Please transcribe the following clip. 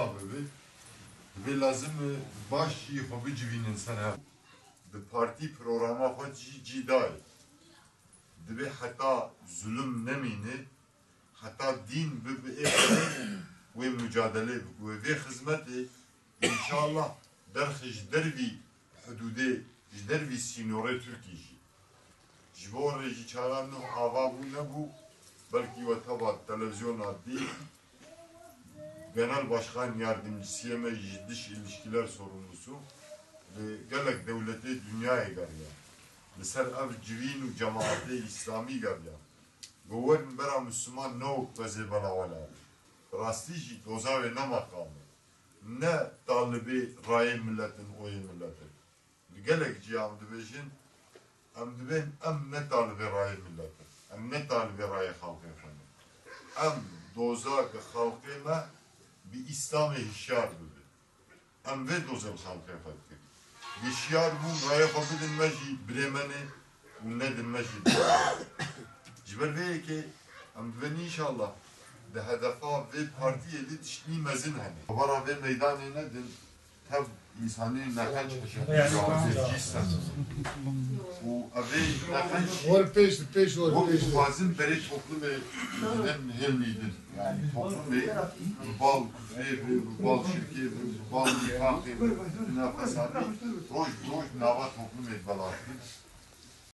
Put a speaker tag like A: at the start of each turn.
A: abi. Ve lazım başi hobi civinin sana. De parti programa hoci ciday. De hatta zulüm nemini, hatta din ve ve mücadele ve hizmeti inşallah derhiş dervi hudude dervi sinore Türkiye. Jibor reji çaranı hava bu ne bu belki ve tabat televizyona değil. Genel Başkan Yardımcısı ve Dış İlişkiler Sorumlusu ve gelek devleti dünyaya geliyor. Mesela ev civin ve cemaati İslami geliyor. Güven bera Müslüman ne ukbezi bana vela. Rastici doza ve ne makamı. Ne talibi rayi milletin, oyu milletin. Gelek ciham dibejin, em dibin em ne talibi rayi milletin. Em ne talibi rayi halkı efendim. Em doza ke halkıma bir İslam'ı hişyar dedi. Em ve doza halkı efendim. Hişyar bu rayi halkı dinmeci bremeni bu ne dinmeci. Ciber ve ki em dibin inşallah de hedefa ve partiye de tişni mezin hani. Bara ve meydanı nedin tab insani nakanç cisem. Bu abi nakanç
B: Var peş
A: bu bazı beri toplum ve hellidir. Yani toplum ve bal ve bal şirket bal nifakı nefes abi. Roj nava toplum ve balatı.